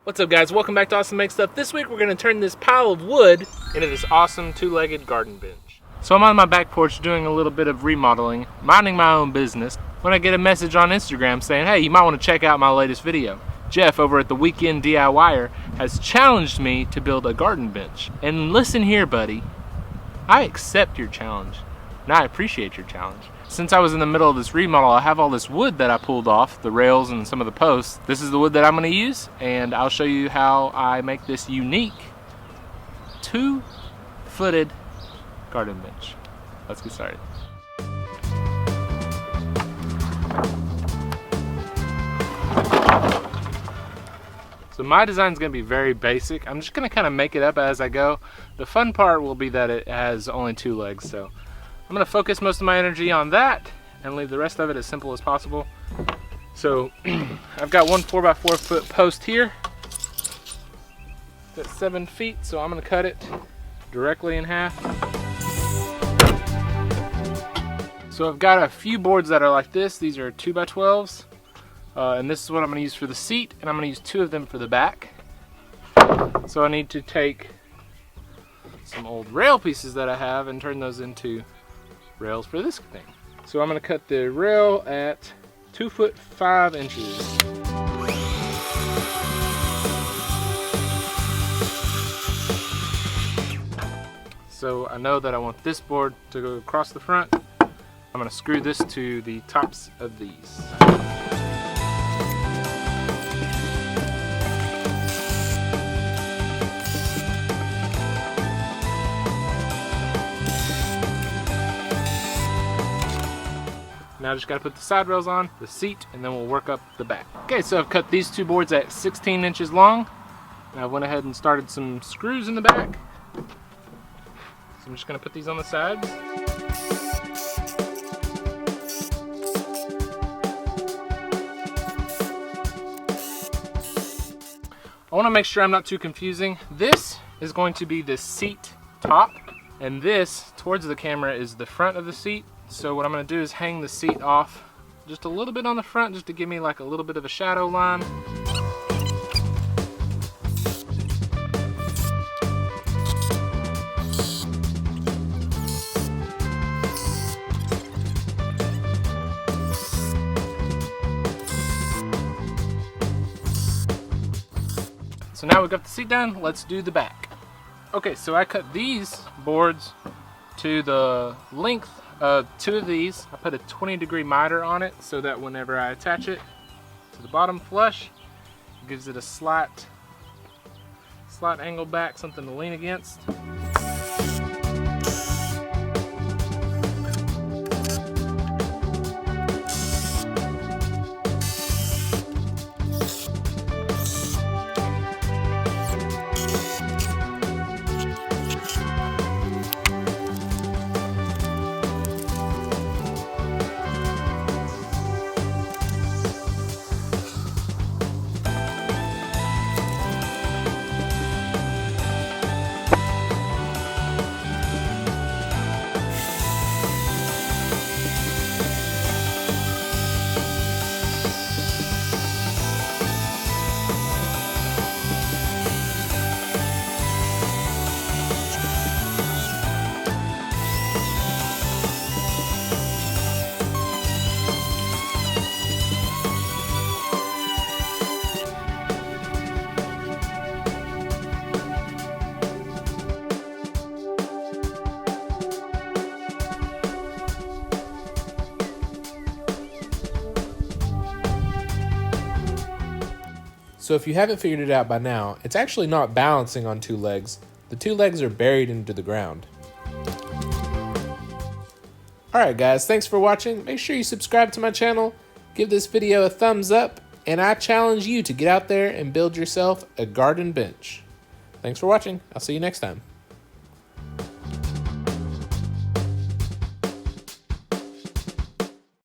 What's up, guys? Welcome back to Awesome Make Stuff. This week we're going to turn this pile of wood into this awesome two-legged garden bench. So I'm on my back porch doing a little bit of remodeling, minding my own business, when I get a message on Instagram saying, hey, you might want to check out my latest video. Jeff over at the Weekend DIYer has challenged me to build a garden bench. And listen here, buddy, I accept your challenge, and I appreciate your challenge. Since I was in the middle of this remodel, I have all this wood that I pulled off, the rails and some of the posts. This is the wood that I'm going to use, and I'll show you how I make this unique two-footed garden bench. Let's get started. So my design is going to be very basic. I'm just going to kind of make it up as I go. The fun part will be that it has only two legs, so I'm going to focus most of my energy on that and leave the rest of it as simple as possible. So I've got one 4x4 foot post here that's 7 feet, so I'm going to cut it directly in half. So I've got a few boards that are like this. These are 2x12s, and this is what I'm going to use for the seat, and I'm going to use 2 of them for the back. So I need to take some old rail pieces that I have and turn those into rails for this thing. So I'm going to cut the rail at 2 foot 5 inches. So I know that I want this board to go across the front. I'm going to screw this to the tops of these. Now I just got to put the side rails on, the seat, and then we'll work up the back. Okay, so I've cut these 2 boards at 16 inches long. And I went ahead and started some screws in the back. So I'm just going to put these on the sides. I want to make sure I'm not too confusing. This is going to be the seat top, and this towards the camera is the front of the seat. So what I'm going to do is hang the seat off just a little bit on the front, just to give me like a little bit of a shadow line. So now we've got the seat done, let's do the back. Okay, so I cut these boards to the length of 2 of these. I put a 20-degree miter on it so that whenever I attach it to the bottom flush, it gives it a slight angle back, something to lean against. So if you haven't figured it out by now, it's actually not balancing on 2 legs. The 2 legs are buried into the ground. Alright guys, thanks for watching. Make sure you subscribe to my channel, give this video a thumbs up, and I challenge you to get out there and build yourself a garden bench. Thanks for watching. I'll see you next time.